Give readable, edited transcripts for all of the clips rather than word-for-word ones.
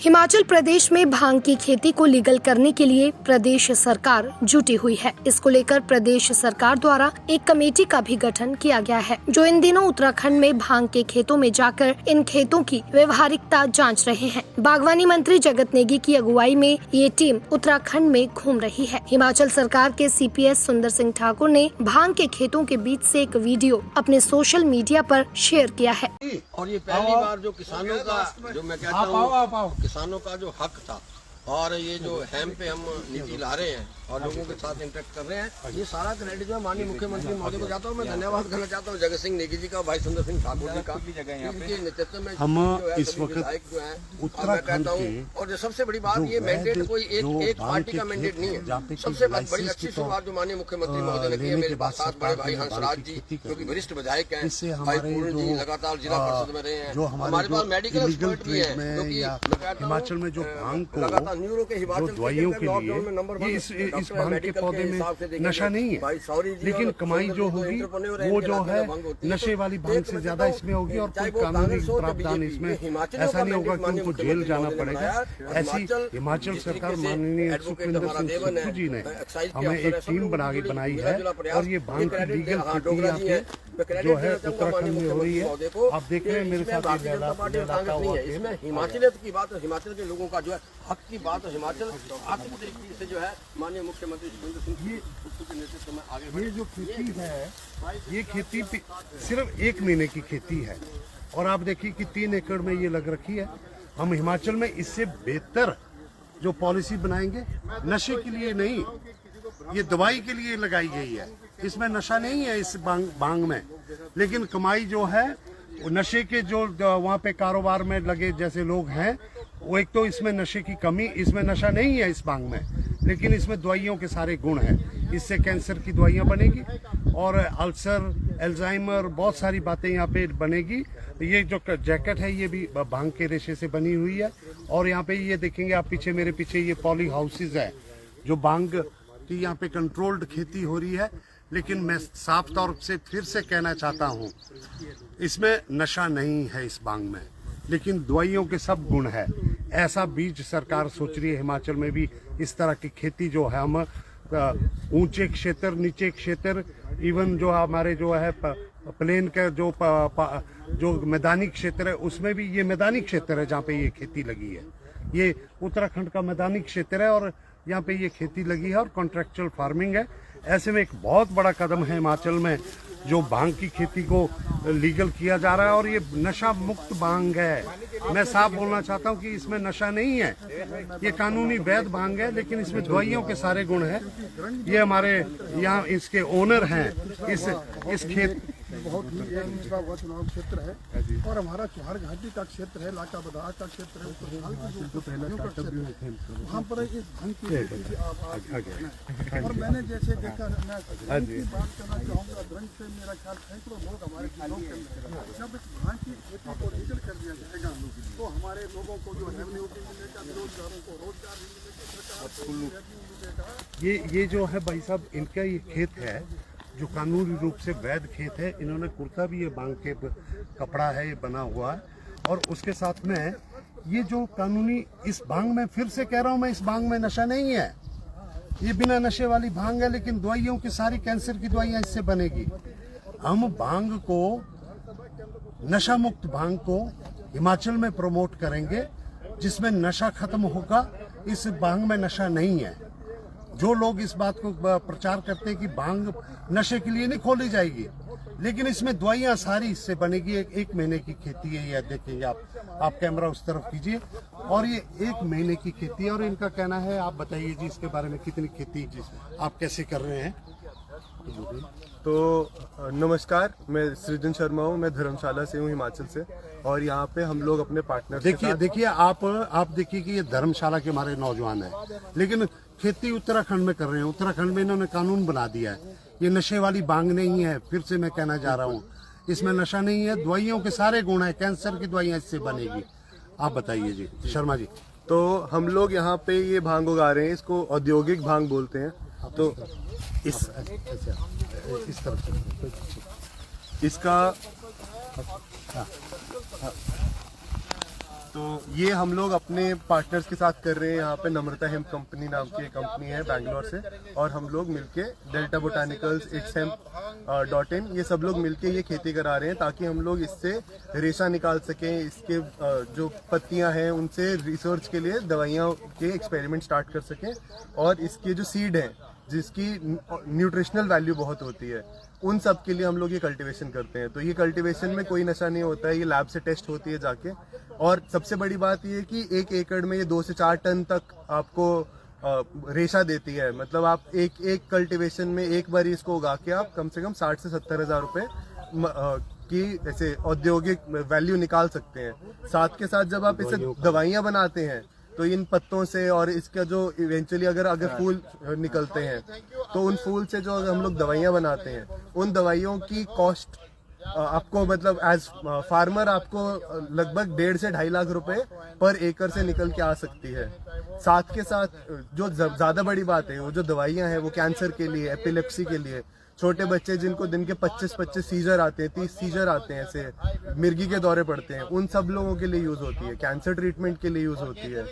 हिमाचल प्रदेश में भांग की खेती को लीगल करने के लिए प्रदेश सरकार जुटी हुई है। इसको लेकर प्रदेश सरकार द्वारा एक कमेटी का भी गठन किया गया है, जो इन दिनों उत्तराखंड में भांग के खेतों में जाकर इन खेतों की व्यवहारिकता जांच रहे हैं। बागवानी मंत्री जगत नेगी की अगुवाई में ये टीम उत्तराखंड में घूम रही है। हिमाचल सरकार के CPS सुंदर सिंह ठाकुर ने भांग के खेतों के बीच से एक वीडियो अपने सोशल मीडिया पर शेयर किया है। और ये पहली बार जो किसानों का, जो मैं कहता हूँ किसानों का जो हक था, और ये जो हैम पे हम नीति ला रहे हैं और लोगों के साथ इंटरेक्ट कर रहे हैं, ये सारा क्रेडिट जो माननीय मुख्यमंत्री महोदय को जाता हूँ। मैं धन्यवाद करना चाहता हूँ जगत सिंह नेगी जी का, भाई सुंदर सिंह ठाकुर जी का, इनके नेतृत्व में हम इस वक्त जो है उत्तराखंड के, और जो सबसे बड़ी बात, ये मैंडेट कोई एक पार्टी का मैंडेट नहीं है। सबसे बड़ी अच्छी शुरुआत जो माननीय मुख्यमंत्री महोदय ने की है, मेरे पास साथ बड़े भाई हंसराज जी जो की वरिष्ठ विधायक है, भाई पूर्ण जी लगातार जिला परिषद में रहे हैं, हमारे पास मेडिकल एक्सपर्ट भी है जो की हिमाचल में जो भांग को न्यूरो के हिमाचल दवाइयों के लिए इस भांग के पौधे में नशा नहीं है, लेकिन कमाई जो होगी वो जो है नशे वाली भांग से ज्यादा इसमें होगी, और कोई कानूनी प्रावधान इसमें ऐसा नहीं होगा कि उनको जेल जाना पड़ेगा। ऐसी हिमाचल सरकार माननीय सुखविंदर सिंह सुक्खू जी ने हमें एक टीम बनाई है, और ये भांग की लीगल खेती यहाँ पे जो है उत्तराखंड में हो रही है। आप देख रहे हैं मेरे साथ इसमें हिमाचलियत की बात, हिमाचल के लोगों का जो है हक की बात, हिमाचल आर्थिक तरीके से जो है माननीय मुख्यमंत्री सुखविंदर सिंह के नेतृत्व में आगे। ये जो खेती है, ये खेती सिर्फ 1 महीने की खेती है, और आप देखिए कि 3 एकड़ में ये लग रखी है। हम हिमाचल में इससे बेहतर जो पॉलिसी बनाएंगे, नशे के लिए नहीं, ये दवाई के लिए लगाई गई है। इसमें नशा नहीं है इस भांग में, लेकिन कमाई जो है नशे के जो वहाँ पे कारोबार में लगे जैसे लोग हैं, वो एक तो इसमें नशे की कमी, इसमें नशा नहीं है इस भांग में, लेकिन इसमें दवाइयों के सारे गुण हैं। इससे कैंसर की दवाइयाँ बनेगी, और अल्सर, एल्जाइमर, बहुत सारी बातें यहाँ पे बनेगी। ये जो जैकेट है ये भी भांग के रेशे से बनी हुई है, और यहाँ पे ये देखेंगे आप पीछे, मेरे पीछे ये पॉली हाउसेज है जो भांग की यहाँ पे कंट्रोल्ड खेती हो रही है। लेकिन मैं साफ तौर से फिर से कहना चाहता हूँ, इसमें नशा नहीं है इस भांग में, लेकिन दवाइयों के सब गुण है। ऐसा बीज सरकार सोच रही है हिमाचल में भी इस तरह की खेती जो है, हम ऊंचे क्षेत्र, नीचे क्षेत्र, इवन जो हमारे जो है प्लेन का जो मैदानी क्षेत्र है, उसमें भी ये मैदानी क्षेत्र है जहाँ पे ये खेती लगी है। ये उत्तराखंड का मैदानी क्षेत्र है, और यहाँ पे ये खेती लगी है, और कॉन्ट्रैक्चुअल फार्मिंग है। ऐसे में एक बहुत बड़ा कदम है हिमाचल में जो भांग की खेती को लीगल किया जा रहा है, और ये नशा मुक्त भांग है। मैं साफ बोलना चाहता हूँ कि इसमें नशा नहीं है, ये कानूनी वैध भांग है, लेकिन इसमें दवाइयों के सारे गुण हैं। ये हमारे यहाँ इसके ओनर हैं, इस खेत बहुत ही निचला हुआ चुनाव क्षेत्र है, और हमारा चौहार घाटी का क्षेत्र है, लाका बदार का क्षेत्र है, वहाँ पर इस भांग की खेती आप, और मैंने जैसे देखा, मैं की बात करना चाहूँगा, रंग से मेरा ख्याल सैकड़ों लोग हमारे जिलों के अंदर, जब इस भांग की खेती को लीगल कर दिया जाएगा तो हमारे लोगों को जो रेवेन्यू भी मिलेगा, बेरोजगारों को रोजगार भी मिलेगा। ये जो है भाई साहब, इनका ये खेत है जो कानूनी रूप से वैध खेत है। इन्होंने कुर्ता भी ये भांग के कपड़ा है, ये बना हुआ है, और उसके साथ में ये जो कानूनी इस भांग में, फिर से कह रहा हूँ मैं, इस भांग में नशा नहीं है, ये बिना नशे वाली भांग है, लेकिन दवाइयों की सारी कैंसर की दवाइयाँ इससे बनेगी। हम भांग को, नशा मुक्त भांग को हिमाचल में प्रमोट करेंगे, जिसमें नशा खत्म होगा। इस भांग में नशा नहीं है। जो लोग इस बात को प्रचार करते हैं कि भांग नशे के लिए नहीं खोली जाएगी, लेकिन इसमें दवाइयाँ सारी इससे बनेगी। एक महीने की खेती है, ये देखेंगे आप कैमरा उस तरफ कीजिए, और ये 1 महीने की खेती है। और इनका कहना है, आप बताइए जी इसके बारे में, कितनी खेती आप कैसे कर रहे हैं? तो नमस्कार, मैं सृजन शर्मा हूँ, मैं धर्मशाला से हूँ, हिमाचल से, और यहाँ पे हम लोग अपने पार्टनर देखिए आप देखिए कि ये धर्मशाला के हमारे नौजवान हैं, लेकिन खेती उत्तराखंड में कर रहे हैं। उत्तराखंड में इन्होंने कानून बना दिया है, ये नशे वाली भांग नहीं है। फिर से मैं कहना चाह रहा हूँ, इसमें नशा नहीं है, दवाइयों के सारे गुण है, कैंसर की दवाइयाँ इससे बनेगी। आप बताइए जी शर्मा जी। तो हम लोग यहाँ पे ये भांग उगा रहे हैं, इसको औद्योगिक भांग बोलते हैं। तो इस तरफ से इसका तो ये हम लोग अपने पार्टनर्स के साथ कर रहे हैं। यहाँ पे नम्रता हेम्प कंपनी नाम की एक कंपनी है बैंगलोर से, और हम लोग मिलके डेल्टा बोटानिकल्स, itshemp.in ये सब लोग मिलके ये खेती करा रहे हैं ताकि हम लोग इससे रेशा निकाल सकें, इसके जो पत्तियां हैं उनसे रिसर्च के लिए दवाइयाँ के एक्सपेरिमेंट स्टार्ट कर सकें, और इसके जो सीड हैं जिसकी न्यूट्रिशनल वैल्यू बहुत होती है उन सब के लिए हम लोग ये कल्टीवेशन करते हैं। तो ये कल्टीवेशन में कोई नशा नहीं होता है, ये लैब से टेस्ट होती है जाके। और सबसे बड़ी बात ये है कि 1 एकड़ में ये 2 से 4 टन तक आपको रेशा देती है। मतलब आप एक कल्टीवेशन में एक बार इसको उगा के आप कम से कम 60 से 70 हजार रुपए की ऐसे औद्योगिक वैल्यू निकाल सकते हैं। साथ के साथ जब आप इसे दवाइयाँ बनाते हैं तो इन पत्तों से और इसका जो इवेंचुअली अगर फूल निकलते हैं तो उन फूल से जो हम लोग दवाइयाँ बनाते हैं उन दवाइयों की कॉस्ट आपको मतलब एज फार्मर आपको लगभग 1.5 से 2.5 लाख रुपए पर एकड़ से निकल के आ सकती है। साथ के साथ जो ज्यादा बड़ी बात है, वो जो दवाइयाँ हैं वो कैंसर के लिए, एपिलेप्सी के लिए, छोटे बच्चे जिनको दिन के 25 सीजर आते हैं, 30 सीजर आते हैं, ऐसे मिर्गी के दौरे पड़ते हैं, उन सब लोगों के लिए यूज होती है। कैंसर ट्रीटमेंट के लिए यूज होती है।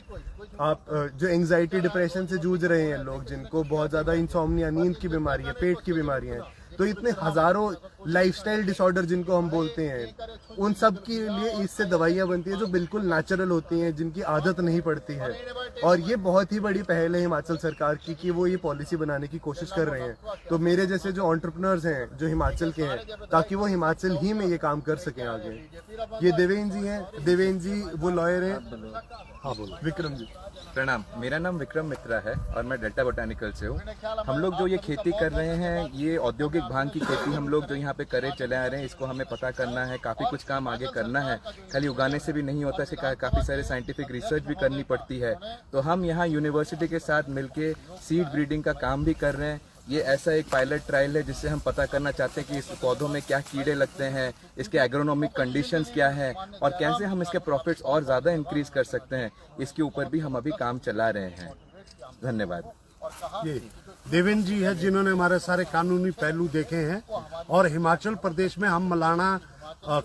आप जो एंजाइटी डिप्रेशन से जूझ रहे हैं लोग, जिनको बहुत ज्यादा इंसोम्निया, नींद की बीमारी है, पेट की बीमारियां हैं, तो इतने हजारों लाइफस्टाइल डिसऑर्डर जिनको हम बोलते हैं, उन सब के लिए इससे दवाइयाँ बनती है जो बिल्कुल नेचुरल होती हैं, जिनकी आदत नहीं पड़ती है। और ये बहुत ही बड़ी पहल है हिमाचल सरकार की कि वो ये पॉलिसी बनाने की कोशिश कर रहे हैं। तो मेरे जैसे जो एंटरप्रेन्योर्स हैं जो हिमाचल के हैं, ताकि वो हिमाचल ही में ये काम कर सकें आगे। ये देवेंद्र जी हैं, देवेंद्र जी वो लॉयर हैं। हाँ बोलो। विक्रम जी। प्रणाम, मेरा नाम विक्रम मित्रा है और मैं डेल्टा बोटानिकल से हूँ। हम लोग जो ये खेती कर रहे हैं, ये औद्योगिक भांग की खेती हम लोग जो यहाँ पे करे चले आ रहे हैं, इसको हमें पता करना है, काफ़ी कुछ काम आगे करना है। खाली उगाने से भी नहीं होता, इसके काफ़ी सारे साइंटिफिक रिसर्च भी करनी पड़ती है। तो हम यहाँ यूनिवर्सिटी के साथ मिलके सीड ब्रीडिंग का काम भी कर रहे हैं। ये ऐसा एक पायलट ट्रायल है जिससे हम पता करना चाहते हैं कि इस पौधों में क्या कीड़े लगते हैं, इसके एग्रोनॉमिक कंडीशंस क्या है और कैसे हम इसके प्रॉफिट्स और ज़्यादा इंक्रीज कर सकते हैं। इसके ऊपर भी हम अभी काम चला रहे हैं। धन्यवाद। ये देवेंद्र जी है जिन्होंने हमारे सारे कानूनी पहलू देखे हैं, और हिमाचल प्रदेश में हम मलाना,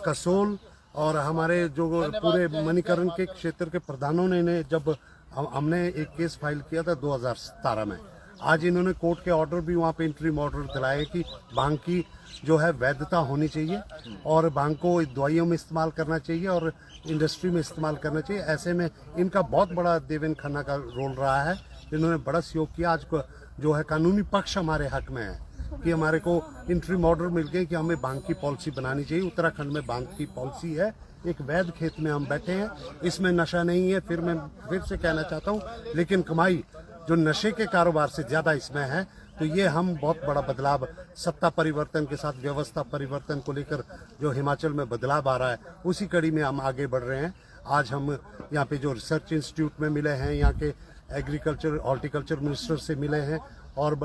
कसोल और हमारे जो पूरे मणिकरण के क्षेत्र के प्रधानों ने जब हमने एक केस फाइल किया था 2017 में, आज इन्होंने कोर्ट के ऑर्डर भी वहाँ पे इंटरिम ऑर्डर दिलाए कि भांग की जो है वैधता होनी चाहिए और भांग को दवाइयों में इस्तेमाल करना चाहिए और इंडस्ट्री में इस्तेमाल करना चाहिए। ऐसे में इनका बहुत बड़ा देवेंद्र खन्ना का रोल रहा है, इन्होंने बड़ा सहयोग किया। आज को जो है कानूनी पक्ष हमारे हक में है कि हमारे को इंटरिम ऑर्डर मिल गए कि हमें भांग की पॉलिसी बनानी चाहिए। उत्तराखंड में भांग की पॉलिसी है, एक वैध खेत में हम बैठे हैं, इसमें नशा नहीं है। फिर मैं फिर से कहना चाहता हूँ, लेकिन कमाई जो नशे के कारोबार से ज्यादा इसमें है। तो ये हम बहुत बड़ा बदलाव, सत्ता परिवर्तन के साथ व्यवस्था परिवर्तन को लेकर जो हिमाचल में बदलाव आ रहा है, उसी कड़ी में हम आगे बढ़ रहे हैं। आज हम यहाँ पे जो रिसर्च इंस्टीट्यूट में मिले हैं, यहाँ के एग्रीकल्चर हॉर्टिकल्चर मिनिस्टर से मिले हैं और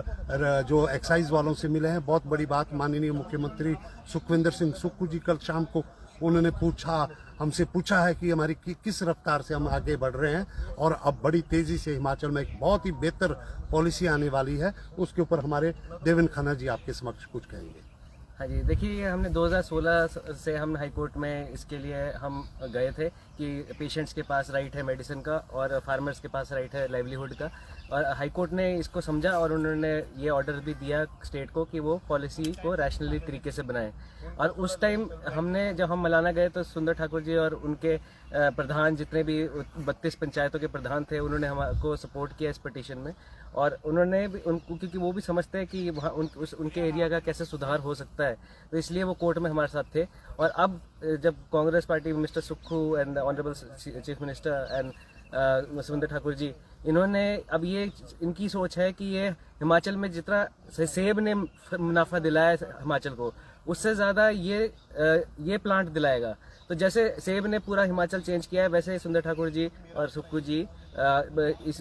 जो एक्साइज वालों से मिले हैं। बहुत बड़ी बात, माननीय मुख्यमंत्री सुखविंदर सिंह सुक्खू जी कल शाम को उन्होंने हमसे पूछा है कि हमारी किस रफ्तार से हम आगे बढ़ रहे हैं, और अब बड़ी तेजी से हिमाचल में एक बहुत ही बेहतर पॉलिसी आने वाली है। उसके ऊपर हमारे देवेंद्र खन्ना जी आपके समक्ष कुछ कहेंगे। हाँ जी, देखिए हमने 2016 से हम हाई कोर्ट में इसके लिए हम गए थे कि पेशेंट्स के पास राइट है मेडिसिन का और फार्मर्स के पास राइट है लाइवलीहुड का, और हाई कोर्ट ने इसको समझा और उन्होंने ये ऑर्डर भी दिया स्टेट को कि वो पॉलिसी को रैशनली तरीके से बनाएं। और उस टाइम जब हम मलाना गए तो सुंदर ठाकुर जी और उनके प्रधान, जितने भी 32 पंचायतों के प्रधान थे, उन्होंने हमको सपोर्ट किया इस पिटीशन में। और उन्होंने भी क्योंकि वो भी समझते हैं कि वहाँ उनके एरिया का कैसे सुधार हो सकता है, तो इसलिए वो कोर्ट में हमारे साथ थे। और अब जब Congress party, mister Sukhu and honourable chief minister and सुंदर ठाकुर जी, इन्होंने अब ये इनकी सोच है कि ये हिमाचल में जितना सेब ने मुनाफा दिलाया हिमाचल को, उससे ज़्यादा ये प्लांट दिलाएगा। तो जैसे सेब ने पूरा हिमाचल चेंज किया है, वैसे सुंदर ठाकुर जी और सुक्खू जी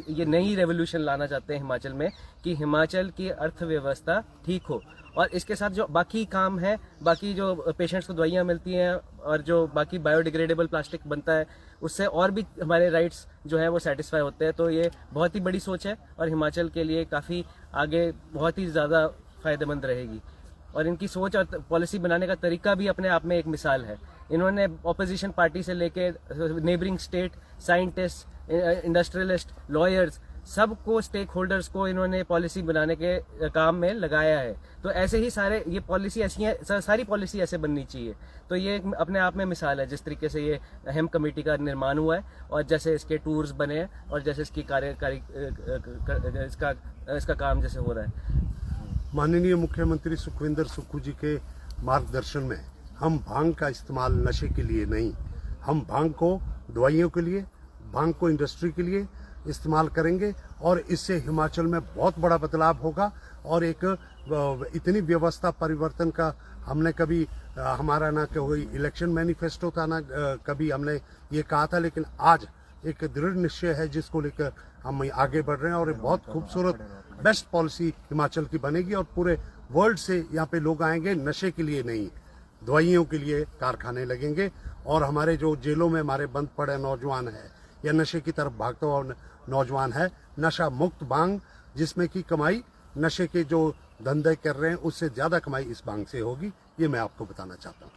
ये नई रेवोल्यूशन लाना चाहते हैं हिमाचल में कि हिमाचल की अर्थव्यवस्था ठीक हो। और इसके साथ जो बाकी काम है, बाकी जो पेशेंट्स को दवाइयाँ मिलती हैं और जो बाकी बायोडिग्रेडेबल प्लास्टिक बनता है, उससे और भी हमारे राइट्स जो है वो सेटिस्फाई होते हैं। तो ये बहुत ही बड़ी सोच है और हिमाचल के लिए काफ़ी आगे बहुत ही ज़्यादा फायदेमंद रहेगी। और इनकी सोच और पॉलिसी बनाने का तरीका भी अपने आप में एक मिसाल है। इन्होंने ऑपोजिशन पार्टी से लेके neighbouring state, scientist, industrialist, lawyers, सबको, स्टेक होल्डर्स को इन्होंने पॉलिसी बनाने के काम में लगाया है। तो ऐसे ही सारे ये पॉलिसी ऐसी है, सारी पॉलिसी ऐसे बननी चाहिए। तो ये अपने आप में मिसाल है जिस तरीके से ये हेम्प कमेटी का निर्माण हुआ है और जैसे इसके टूर्स बने हैं और जैसे इसकी इसका काम जैसे हो रहा है। माननीय मुख्यमंत्री सुखविंदर सुक्खू जी के मार्गदर्शन में हम भांग का इस्तेमाल नशे के लिए नहीं, हम भांग को दवाइयों के लिए, भांग को इंडस्ट्री के लिए इस्तेमाल करेंगे और इससे हिमाचल में बहुत बड़ा बदलाव होगा। और एक इतनी व्यवस्था परिवर्तन का हमने कभी हमारा ना कोई इलेक्शन मैनिफेस्टो था, ना कभी हमने ये कहा था, लेकिन आज एक दृढ़ निश्चय है जिसको लेकर हम आगे बढ़ रहे हैं और बहुत खूबसूरत बेस्ट पॉलिसी हिमाचल की बनेगी और पूरे वर्ल्ड से यहाँ पे लोग आएंगे। नशे के लिए नहीं, दवाइयों के लिए कारखाने लगेंगे और हमारे जो जेलों में हमारे बंद पड़े नौजवान है या नशे की तरफ भागता हुआ नौजवान है, नशा मुक्त भांग जिसमें की कमाई नशे के जो धंधे कर रहे हैं उससे ज्यादा कमाई इस भांग से होगी, ये मैं आपको बताना चाहता हूँ।